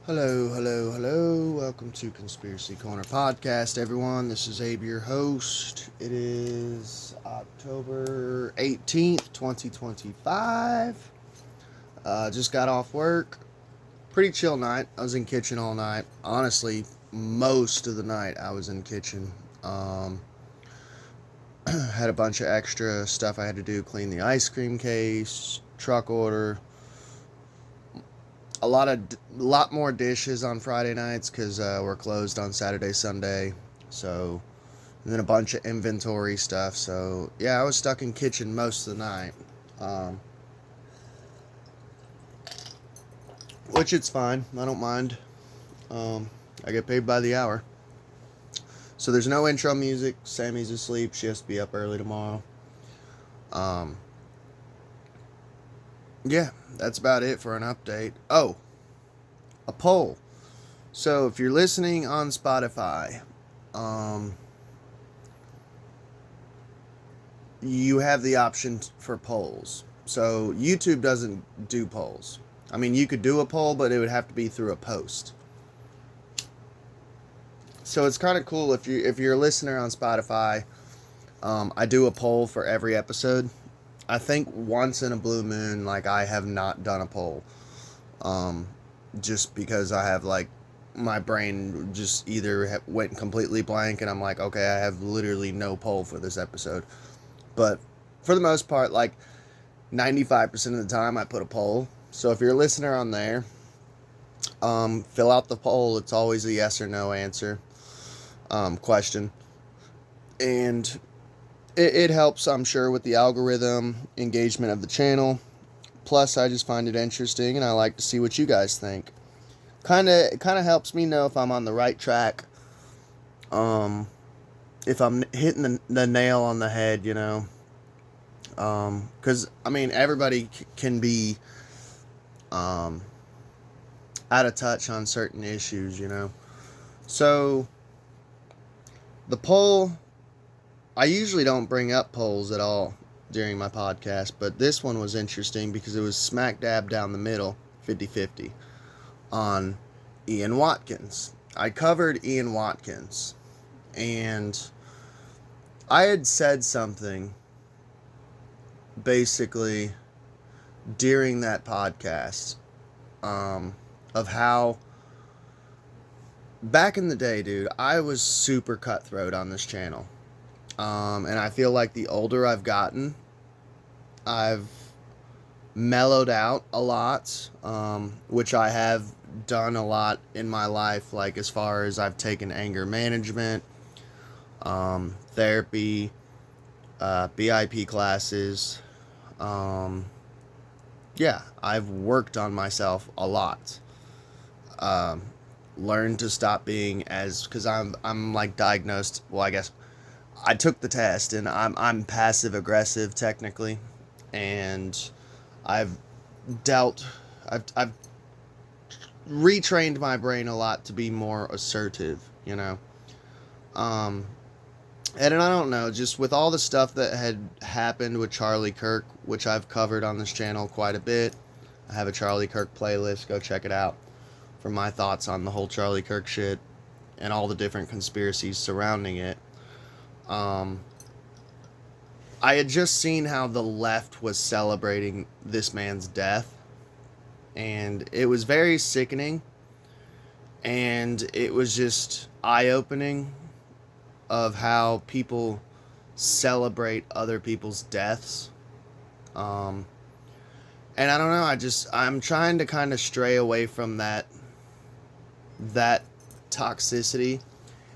Hello, hello, hello. Welcome to Conspiracy Corner Podcast, everyone. This is Abe, your host. It is October 18th, 2025. Just got off work. Pretty chill night. I was in kitchen all night. Honestly, most of the night I was in kitchen. Had a bunch of extra stuff I had to do. Clean the ice cream case, truck order, a lot more dishes on Friday nights because we're closed on Saturday, Sunday. So, and then a bunch of inventory stuff. So yeah, I was stuck in kitchen most of the night, which it's fine. I don't mind. I get paid by the hour. So there's no intro music. Sammy's asleep. She has to be up early tomorrow. Yeah, that's about it for an update. Oh, a poll. So if you're listening on Spotify, you have the option for polls. So YouTube doesn't do polls. I mean, you could do a poll, but it would have to be through a post. So it's kind of cool if you're a listener on Spotify. I do a poll for every episode. I think once in a blue moon, like, I have not done a poll. Just because I have, like, my brain just either went completely blank and I'm like, okay, I have literally no poll for this episode. But for the most part, like, 95% of the time I put a poll. So if you're a listener on there, fill out the poll. It's always a yes or no answer question. And it helps, I'm sure, with the algorithm engagement of the channel. Plus, I just find it interesting, and I like to see what you guys think. It kind of helps me know if I'm on the right track. If I'm hitting the nail on the head, you know. Because I mean, everybody can be out of touch on certain issues, you know. So the poll, I usually don't bring up polls at all during my podcast, but this one was interesting because it was smack dab down the middle, 50-50, on Ian Watkins. I covered Ian Watkins, and I had said something basically during that podcast of how back in the day, dude, I was super cutthroat on this channel. And I feel like the older I've gotten, I've mellowed out a lot, which I have done a lot in my life, like as far as I've taken anger management, therapy, BIP classes. Yeah, I've worked on myself a lot. Learned to stop being as, because I'm like diagnosed, well, I guess I took the test and I'm passive aggressive technically, and I've I've retrained my brain a lot to be more assertive, you know. And I don't know, just with all the stuff that had happened with Charlie Kirk, which I've covered on this channel quite a bit. I have a Charlie Kirk playlist, go check it out for my thoughts on the whole Charlie Kirk shit and all the different conspiracies surrounding it. I had just seen how the left was celebrating this man's death, and it was very sickening, and it was just eye-opening of how people celebrate other people's deaths. And I don't know, I'm trying to kind of stray away from that toxicity.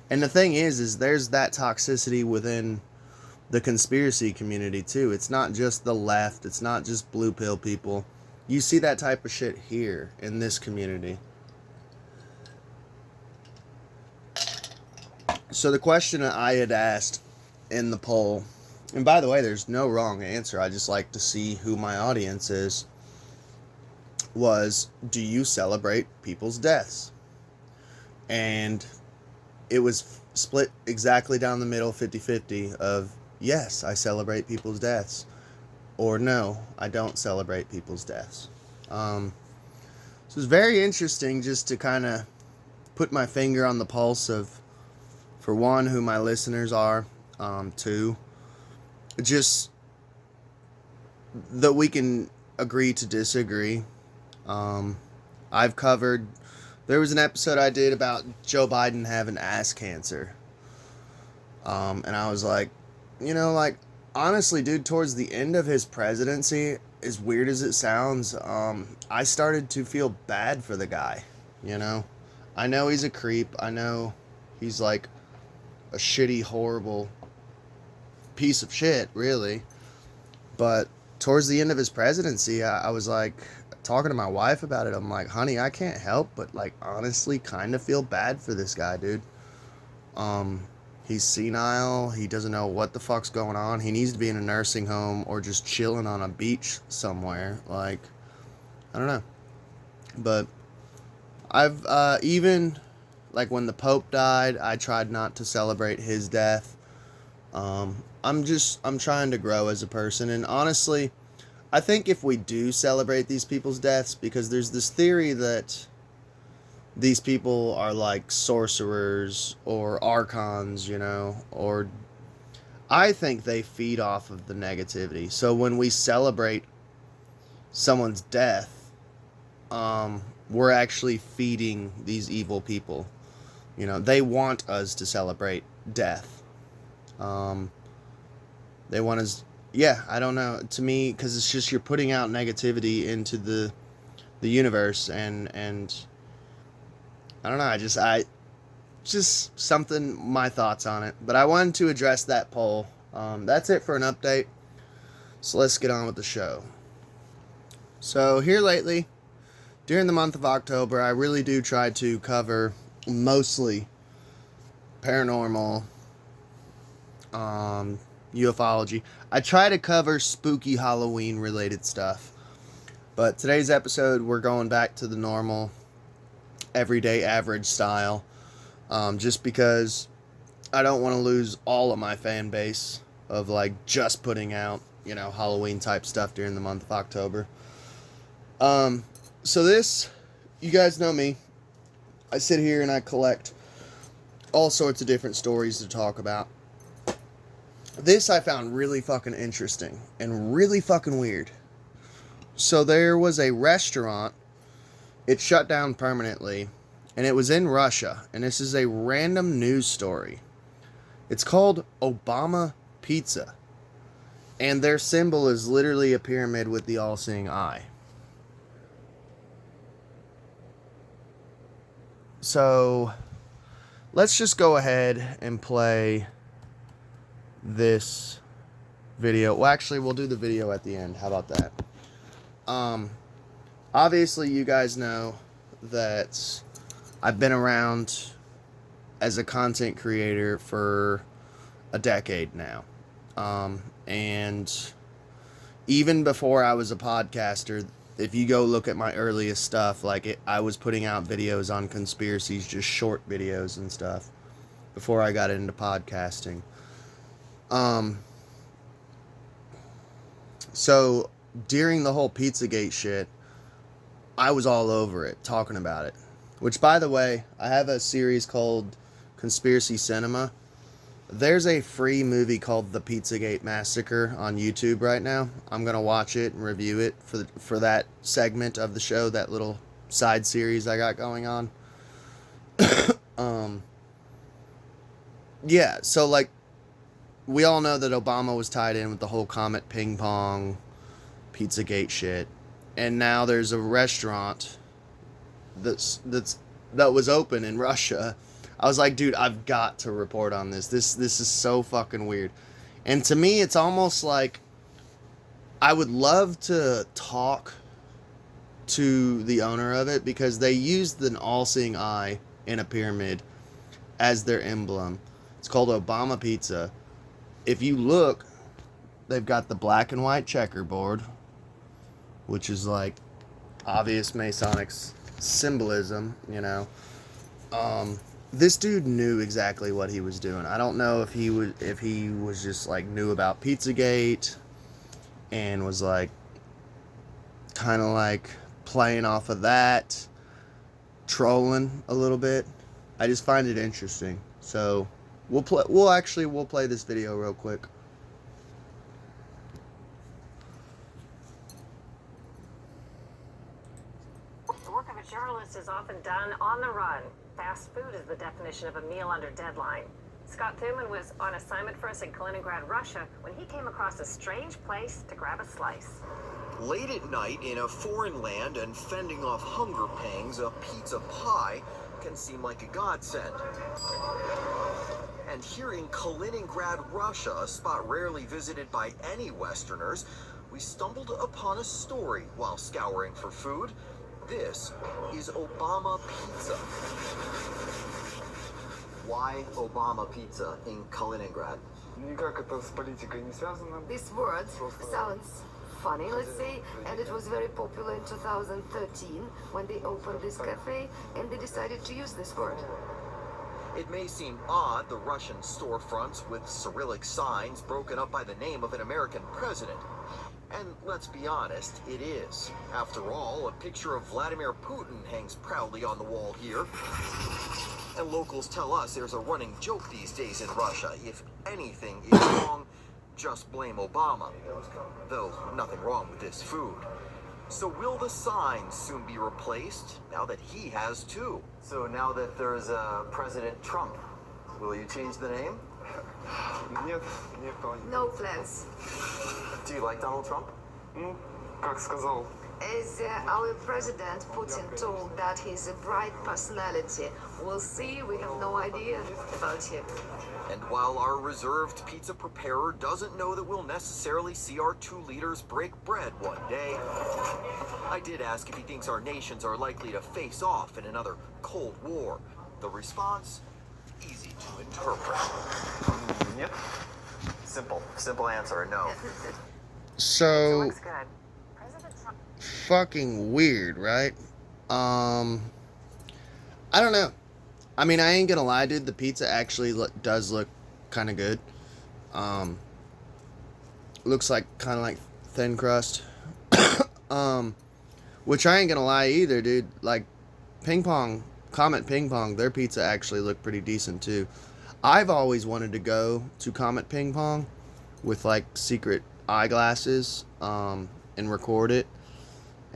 And the thing is there's that toxicity within the conspiracy community too. It's not just the left, it's not just blue pill people. You see that type of shit here in this community. So the question that I had asked in the poll, and by the way, there's no wrong answer, I just like to see who my audience is, was, do you celebrate people's deaths? And it was split exactly down the middle, 50-50, of yes, I celebrate people's deaths, or no, I don't celebrate people's deaths. So it's very interesting just to kind of put my finger on the pulse of, for one, who my listeners are, two, just that we can agree to disagree. I've covered, there was an episode I did about Joe Biden having ass cancer. And I was like, like, honestly, dude, towards the end of his presidency, as weird as it sounds, I started to feel bad for the guy, I know he's a creep. I know he's like a shitty, horrible piece of shit, really. But towards the end of his presidency, I was like, talking to my wife about it. I'm like, honey, I can't help but, like, honestly kind of feel bad for this guy, dude. He's senile. He doesn't know what the fuck's going on. He needs to be in a nursing home or just chilling on a beach somewhere. Like, I don't know. But I've, even, like, when the Pope died, I tried not to celebrate his death. I'm trying to grow as a person. And honestly, I think if we do celebrate these people's deaths, because there's this theory that these people are like sorcerers or archons, or I think they feed off of the negativity. So when we celebrate someone's death, we're actually feeding these evil people. They want us to celebrate death. They want us, I don't know, to me, because it's just you're putting out negativity into the universe, and I don't know, I just something, my thoughts on it. But I wanted to address that poll. That's it for an update. So let's get on with the show. So here lately, during the month of October, I really do try to cover mostly paranormal, ufology. I try to cover spooky Halloween related stuff. But today's episode, we're going back to the normal, everyday average style. Just because I don't want to lose all of my fan base of like just putting out, Halloween type stuff during the month of October. So this, you guys know me. I sit here and I collect all sorts of different stories to talk about. This I found really fucking interesting and really fucking weird. So there was a restaurant, it shut down permanently, and it was in Russia, and this is a random news story. It's called Obama Pizza, and their symbol is literally a pyramid with the all-seeing eye. So let's just go ahead and play this video. Well, actually, we'll do the video at the end. How about that? Obviously, you guys know that I've been around as a content creator for a decade now. And even before I was a podcaster, if you go look at my earliest stuff, I was putting out videos on conspiracies, just short videos and stuff, before I got into podcasting. So during the whole Pizzagate shit, I was all over it, talking about it. Which, by the way, I have a series called Conspiracy Cinema. There's a free movie called The Pizzagate Massacre on YouTube right now. I'm going to watch it and review it for that segment of the show, that little side series I got going on. Yeah, so, like, we all know that Obama was tied in with the whole Comet Ping Pong, Pizzagate shit. And now there's a restaurant that was open in Russia. I was like, dude, I've got to report on this. This is so fucking weird. And to me, it's almost like I would love to talk to the owner of it, because they used an all-seeing eye in a pyramid as their emblem. It's called Obama Pizza. If you look, they've got the black and white checkerboard, which is like obvious Masonic symbolism, This dude knew exactly what he was doing. I don't know if he was just like knew about Pizzagate and was like kind of like playing off of that, trolling a little bit. I just find it interesting. So we'll play this video real quick. The work of a journalist is often done on the run. Fast food is the definition of a meal under deadline. Scott Thuman was on assignment for us in Kaliningrad, Russia, when he came across a strange place to grab a slice. Late at night in a foreign land and fending off hunger pangs, a pizza pie can seem like a godsend. And here in Kaliningrad, Russia, a spot rarely visited by any Westerners, we stumbled upon a story while scouring for food. This is Obama Pizza. Why Obama Pizza in Kaliningrad? Никак это с политикой не связано. This word sounds funny, let's say, and it was very popular in 2013 when they opened this cafe and they decided to use this word. It may seem odd, the Russian storefronts with Cyrillic signs broken up by the name of an American president. And let's be honest, it is. After all, a picture of Vladimir Putin hangs proudly on the wall here. And locals tell us there's a running joke these days in Russia. If anything is wrong, just blame Obama. Though nothing wrong with this food. So will the signs soon be replaced now that he has two? So now that there's President Trump, will you change the name? Нет, не вполне. No plans. Do you like Donald Trump? Ну, как сказал, As our president Putin told that he's a bright personality, we'll see, we have no idea about him. And while our reserved pizza preparer doesn't know that we'll necessarily see our two leaders break bread one day, I did ask if he thinks our nations are likely to face off in another Cold War. The response, easy to interpret. нет. Simple answer, no. So Looks good. President Trump. fucking weird, right? I don't know. I mean, I ain't gonna lie, dude. The pizza actually does look kind of good. Looks like kind of like thin crust. Which I ain't gonna lie either, dude. Like Comet Ping Pong, their pizza actually looked pretty decent too. I've always wanted to go to Comet Ping Pong with like secret eyeglasses and record it.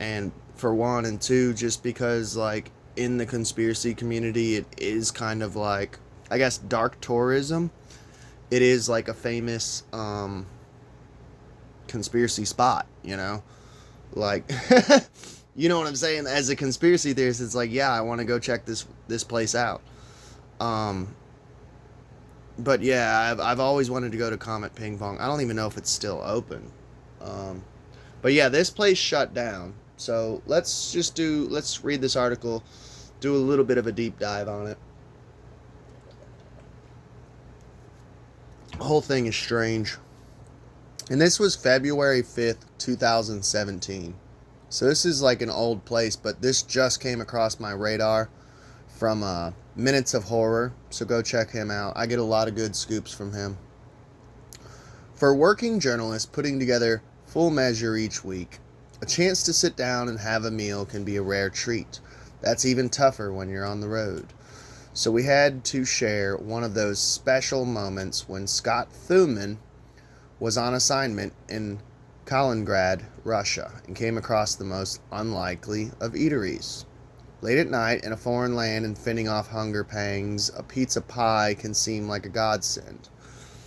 And for one, and two, just because like in the conspiracy community, it is kind of like, I guess, dark tourism. It is like a famous conspiracy spot, you know? Like, you know what I'm saying? As a conspiracy theorist, it's like, yeah, I want to go check this place out. But yeah, I've always wanted to go to Comet Ping Pong. I don't even know if it's still open. But yeah, this place shut down. So let's read this article, do a little bit of a deep dive on it. The whole thing is strange. And this was February 5th, 2017. So this is like an old place, but this just came across my radar from Minutes of Horror. So go check him out. I get a lot of good scoops from him. For working journalists putting together full measure each week, a chance to sit down and have a meal can be a rare treat. That's even tougher when you're on the road. So we had to share one of those special moments when Scott Thuman was on assignment in Kaliningrad, Russia, and came across the most unlikely of eateries. Late at night, in a foreign land and fending off hunger pangs, a pizza pie can seem like a godsend.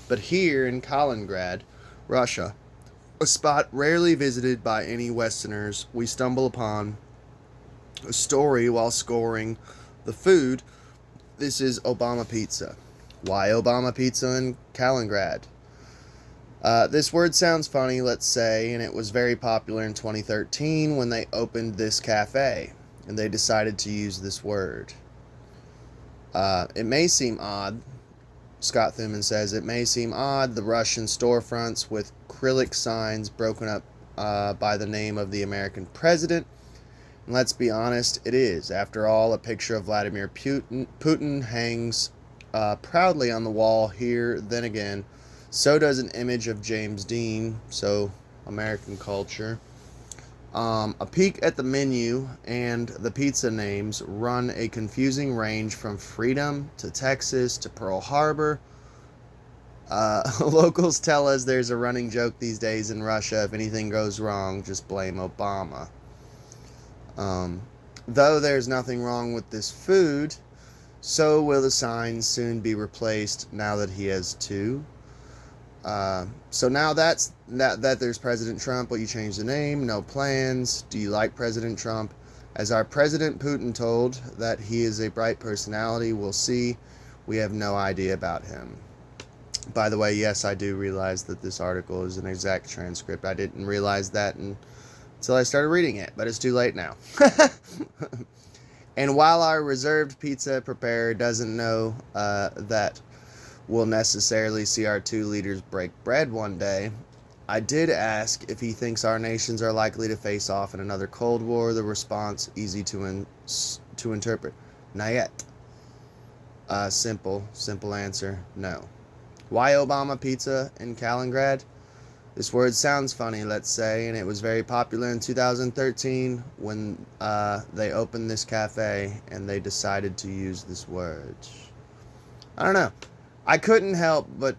But here in Kaliningrad, Russia, a spot rarely visited by any Westerners, we stumble upon a story while scoring the food. This is Obama Pizza. Why Obama Pizza in Kaliningrad? This word sounds funny, let's say, and it was very popular in 2013 when they opened this cafe, and they decided to use this word. It may seem odd, Scott Thuman says, it may seem odd, the Russian storefronts with Cyrillic signs broken up by the name of the American president. And let's be honest, it is. After all, a picture of Vladimir Putin hangs proudly on the wall here. Then again, so does an image of James Dean, so American culture. A peek at the menu and the pizza names run a confusing range from Freedom to Texas to Pearl Harbor. Locals tell us there's a running joke these days in Russia: if anything goes wrong, just blame Obama. Though there's nothing wrong with this food, so will the signs soon be replaced now that he has two. So now that there's President Trump, will you change the name? No plans. Do you like President Trump? As our President Putin told that he is a bright personality, we'll see. We have no idea about him. By the way, yes, I do realize that this article is an exact transcript. I didn't realize that until I started reading it, but it's too late now. And while our reserved pizza preparer doesn't know that we'll necessarily see our two leaders break bread one day, I did ask if he thinks our nations are likely to face off in another Cold War. The response, easy to interpret: not yet. Simple answer: no. Why Obama Pizza in Kaliningrad? This word sounds funny, let's say, and it was very popular in 2013 when they opened this cafe and they decided to use this word. I don't know. I couldn't help but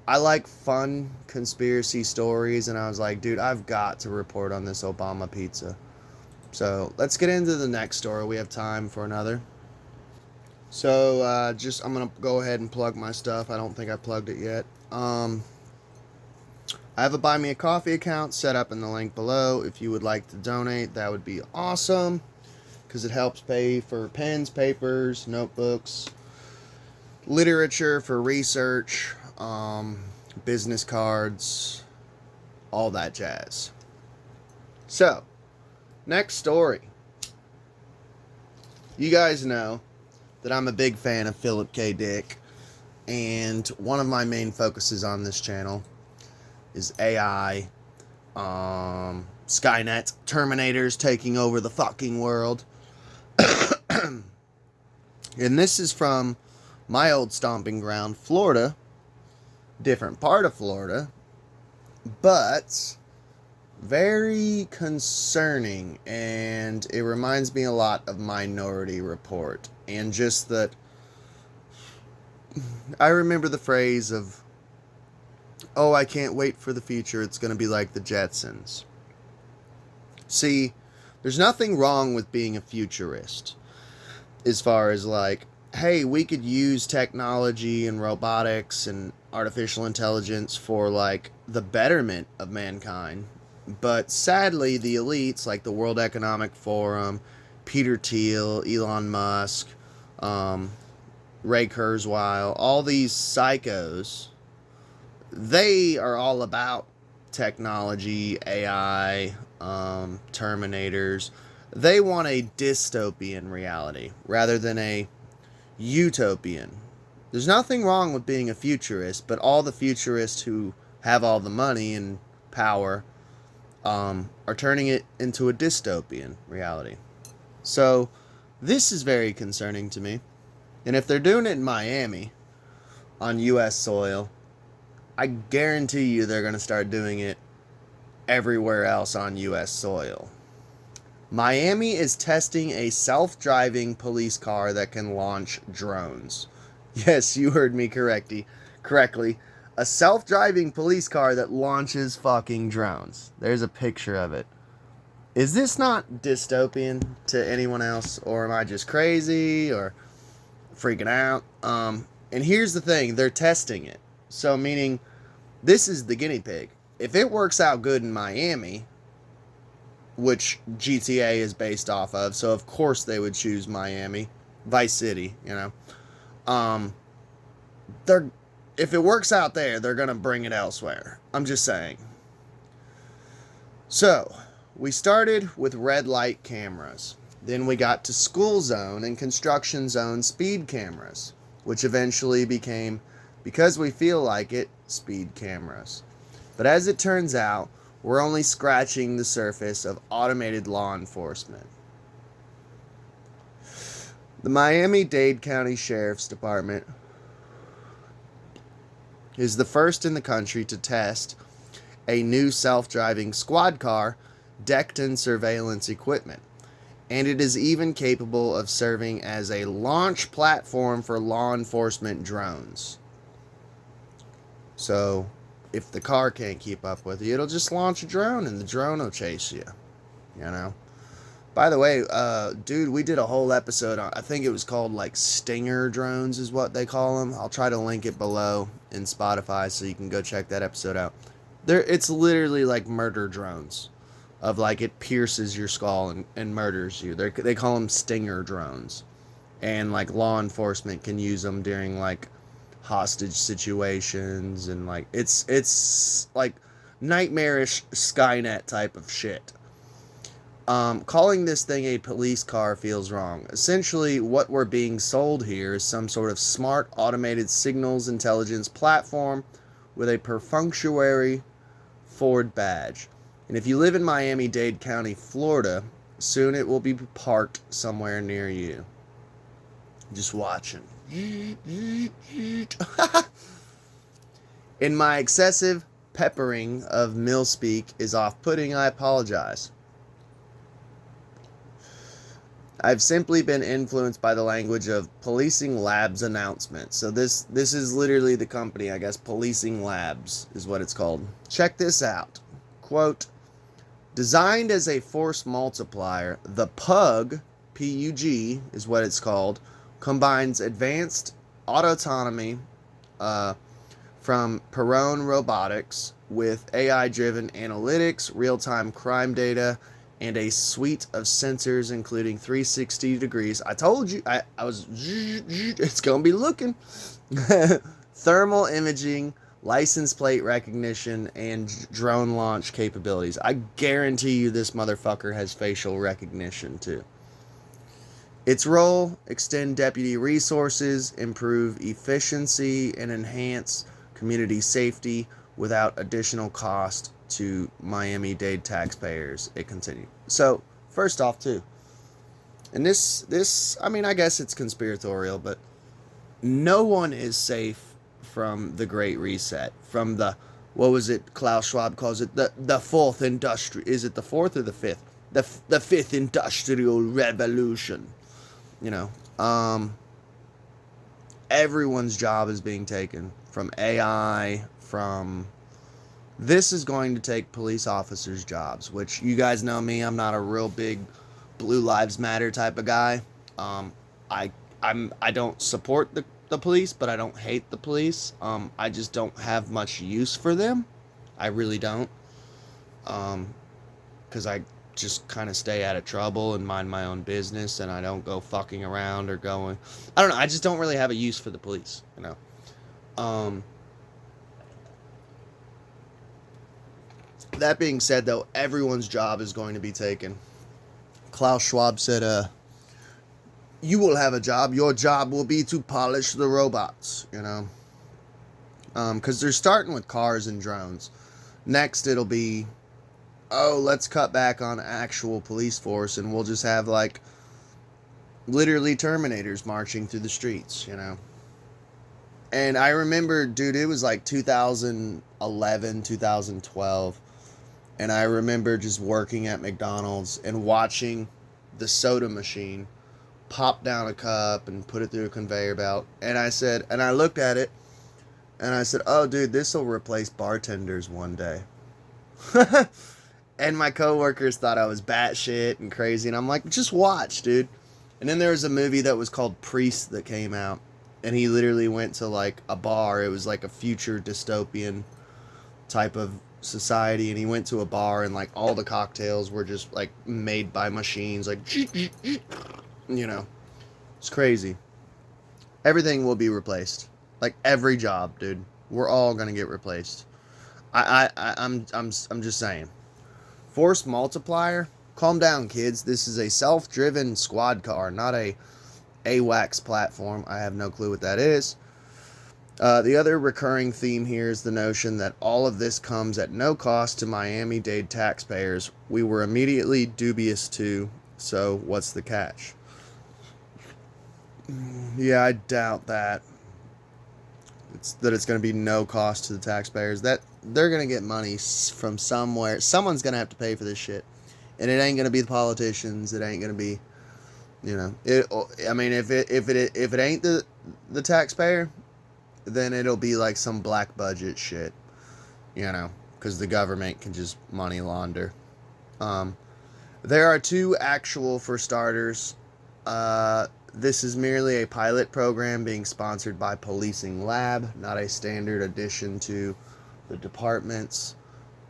I like fun conspiracy stories, and I was like, dude, I've got to report on this Obama Pizza. So let's get into the next story. We have time for another. So, I'm going to go ahead and plug my stuff. I don't think I plugged it yet. I have a Buy Me a Coffee account set up in the link below. If you would like to donate, that would be awesome, because it helps pay for pens, papers, notebooks, literature for research, business cards, all that jazz. So, next story. You guys know that I'm a big fan of Philip K. Dick, and one of my main focuses on this channel is AI, Skynet, Terminators taking over the fucking world. And this is from my old stomping ground, Florida. Different part of Florida, but very concerning, and it reminds me a lot of Minority Report. And just that, I remember the phrase of, oh, I can't wait for the future, it's going to be like the Jetsons. See, there's nothing wrong with being a futurist, as far as like, hey, we could use technology and robotics and artificial intelligence for like the betterment of mankind. But sadly, the elites like the World Economic Forum, Peter Thiel, Elon Musk, Ray Kurzweil, all these psychos, they are all about technology, AI, Terminators. They want a dystopian reality rather than a utopian. There's nothing wrong with being a futurist, but all the futurists who have all the money and power are turning it into a dystopian reality. So this is very concerning to me. And if they're doing it in Miami on U.S. soil, I guarantee you they're going to start doing it everywhere else on U.S. soil. Miami is testing a self-driving police car that can launch drones. Yes, you heard me correctly. A self-driving police car that launches fucking drones. There's a picture of it. Is this not dystopian to anyone else? Or am I just crazy or freaking out? And here's the thing. They're testing it. So meaning this is the guinea pig. If it works out good in Miami, which GTA is based off of, so of course they would choose Miami, Vice City, you know. If it works out there, they're going to bring it elsewhere. I'm just saying. So, we started with red light cameras. Then we got to school zone and construction zone speed cameras, which eventually became, because we feel like it, speed cameras. But as it turns out, we're only scratching the surface of automated law enforcement. The Miami-Dade County Sheriff's Department is the first in the country to test a new self-driving squad car decked in surveillance equipment, and it is even capable of serving as a launch platform for law enforcement drones. So, if the car can't keep up with you, it'll just launch a drone and the drone will chase you. You know? By the way, dude, we did a whole episode on, I think it was called like Stinger drones is what they call them. I'll try to link it below in Spotify so you can go check that episode out. It's literally like murder drones. Of like it pierces your skull and murders you. They call them Stinger drones. And like law enforcement can use them during like hostage situations and like it's like nightmarish Skynet type of shit. Calling this thing a police car feels wrong. Essentially, what we're being sold here is some sort of smart, automated signals intelligence platform with a perfunctory Ford badge. And if you live in Miami-Dade County, Florida, soon it will be parked somewhere near you. Just watching. In my excessive peppering of mill speak is off-putting, I apologize. I've simply been influenced by the language of Policing Labs announcement. So this is literally the company, I guess. Policing Labs is what it's called. Check this out. Quote, designed as a force multiplier, the PUG, P-U-G is what it's called, combines advanced autonomy from Perrone Robotics with AI-driven analytics, real-time crime data, and a suite of sensors including 360 degrees. I told you, it's going to be looking. Thermal imaging, license plate recognition, and drone launch capabilities. I guarantee you this motherfucker has facial recognition too. Its role, extend deputy resources, improve efficiency, and enhance community safety without additional cost to Miami-Dade taxpayers, it continued. So, first off, too, and this, I mean, I guess it's conspiratorial, but no one is safe from the Great Reset, from the, what was it, Klaus Schwab calls it, the fourth industrial, is it the fourth or the fifth? The fifth industrial revolution, you know, everyone's job is being taken from AI, from... This is going to take police officers' jobs, which you guys know me. I'm not a real big Blue Lives Matter type of guy. I don't support the police, but I don't hate the police. I just don't have much use for them. I really don't. Because I just kind of stay out of trouble and mind my own business, and I don't go fucking around or going... I don't know. I just don't really have a use for the police, you know. That being said, though, everyone's job is going to be taken. Klaus Schwab said, you will have a job. Your job will be to polish the robots, you know. Because they're starting with cars and drones. Next, it'll be, oh, let's cut back on actual police force, and we'll just have, like, literally Terminators marching through the streets, you know. And I remember, dude, it was like 2011, 2012. And I remember just working at McDonald's and watching the soda machine pop down a cup and put it through a conveyor belt. And I said, and I looked at it and I said, oh, dude, this will replace bartenders one day. And my coworkers thought I was batshit and crazy. And I'm like, just watch, dude. And then there was a movie that was called Priest that came out. And he literally went to like a bar. It was like a future dystopian type of society, and he went to a bar, and like all the cocktails were just like made by machines, like, you know, it's crazy. Everything will be replaced, like every job, dude. We're all gonna get replaced. I'm just saying. Force multiplier. Calm down, kids. This is a self-driven squad car, not a AWACS platform. I have no clue what that is. The other recurring theme here is the notion that all of this comes at no cost to Miami-Dade taxpayers. We were immediately dubious too, so what's the catch? Yeah, I doubt that. It's going to be no cost to the taxpayers. That they're going to get money from somewhere. Someone's going to have to pay for this shit. And it ain't gonna be the politicians. It ain't gonna be, you know. I mean, if it ain't the taxpayer, then it'll be like some black budget shit, you know, because the government can just money launder. There are two actual, for starters. This is merely a pilot program being sponsored by Policing Lab, not a standard addition to the department's.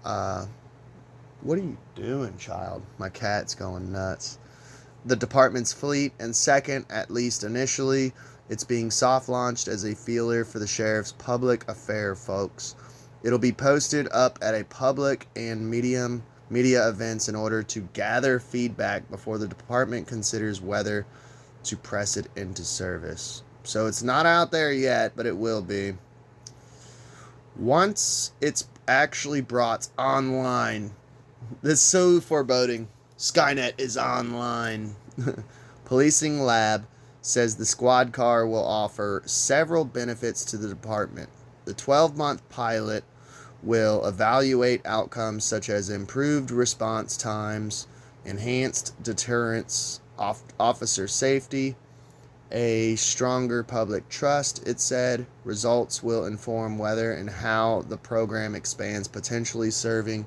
What are you doing, child? My cat's going nuts. The department's fleet, and second, at least initially, it's being soft launched as a feeler for the sheriff's public affair folks. It'll be posted up at a public and media events in order to gather feedback before the department considers whether to press it into service. So it's not out there yet, but it will be. Once it's actually brought online, this is so foreboding. Skynet is online. Policing Lab says the squad car will offer several benefits to the department. The 12-month pilot will evaluate outcomes such as improved response times, enhanced deterrence, officer safety, a stronger public trust, it said. Results will inform whether and how the program expands, potentially serving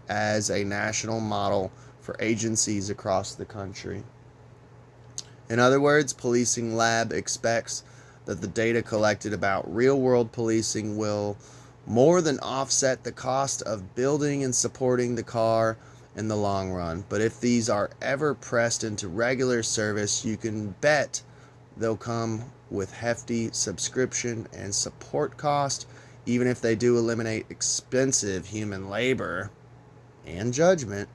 as a national model for agencies across the country. In other words, Policing Lab expects that the data collected about real-world policing will more than offset the cost of building and supporting the car in the long run. But if these are ever pressed into regular service, you can bet they'll come with hefty subscription and support cost, even if they do eliminate expensive human labor and judgment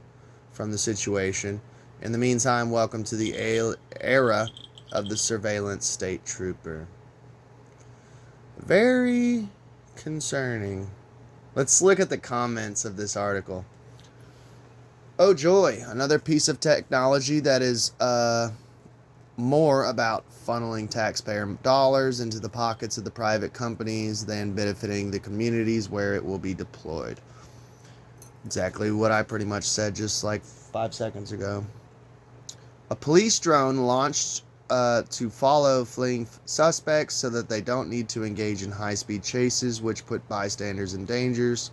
from the situation. In the meantime, welcome to the era of the surveillance state trooper. Very concerning. Let's look at the comments of this article. Oh joy, another piece of technology that is more about funneling taxpayer dollars into the pockets of the private companies than benefiting the communities where it will be deployed. Exactly what I pretty much said just like 5 seconds ago. A police drone launched to follow fleeing suspects so that they don't need to engage in high-speed chases, which put bystanders in dangers.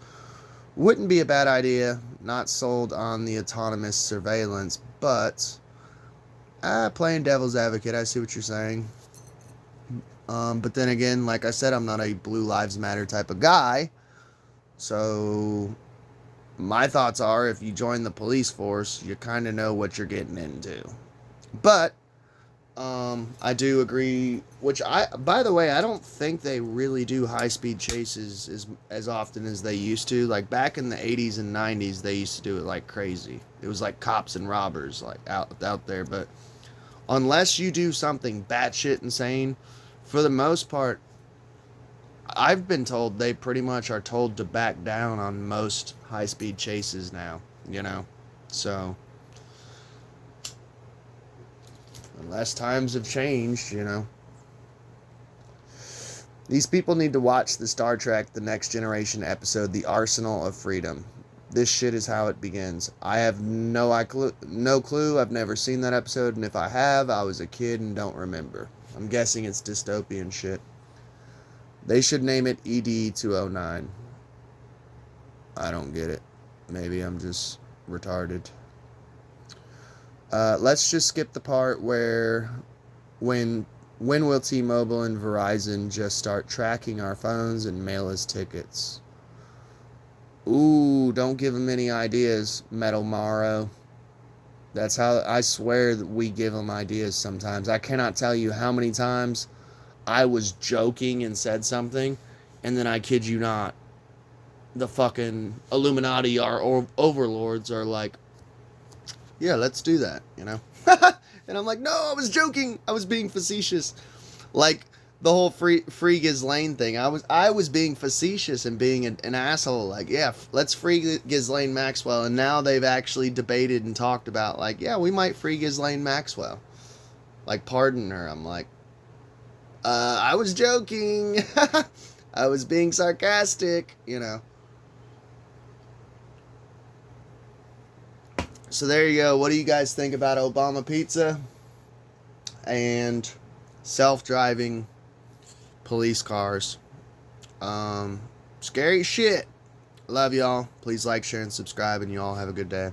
Wouldn't be a bad idea. Not sold on the autonomous surveillance, but playing devil's advocate, I see what you're saying. But then again, like I said, I'm not a Blue Lives Matter type of guy, so my thoughts are, if you join the police force, you kind of know what you're getting into. But I do agree, by the way, I don't think they really do high-speed chases as often as they used to. Like back in the 80s and 90s, they used to do it like crazy. It was like cops and robbers like out there. But unless you do something batshit insane, for the most part, I've been told they pretty much are told to back down on most high-speed chases now, you know? So, unless times have changed, you know? These people need to watch the Star Trek The Next Generation episode, The Arsenal of Freedom. This shit is how it begins. I have no clue. I've never seen that episode, and if I have, I was a kid and don't remember. I'm guessing it's dystopian shit. They should name it ED-209. I don't get it. Maybe I'm just retarded. Let's just skip the part where when will T-Mobile and Verizon just start tracking our phones and mail us tickets? Ooh, don't give them any ideas, Metal Morrow. That's how, I swear that we give them ideas sometimes. I cannot tell you how many times I was joking and said something, and then I kid you not, the fucking Illuminati, our overlords, are like, yeah, let's do that, you know? And I'm like, no, I was joking. I was being facetious. Like the whole free Ghislaine thing. I was being facetious and being an asshole. Like, yeah, let's free Ghislaine Maxwell. And now they've actually debated and talked about, like, yeah, we might free Ghislaine Maxwell. Like, pardon her. I'm like, I was joking. I was being sarcastic, you know. So there you go. What do you guys think about Obama Pizza and self-driving police cars? Scary shit. Love y'all. Please like, share, and subscribe, and you all have a good day.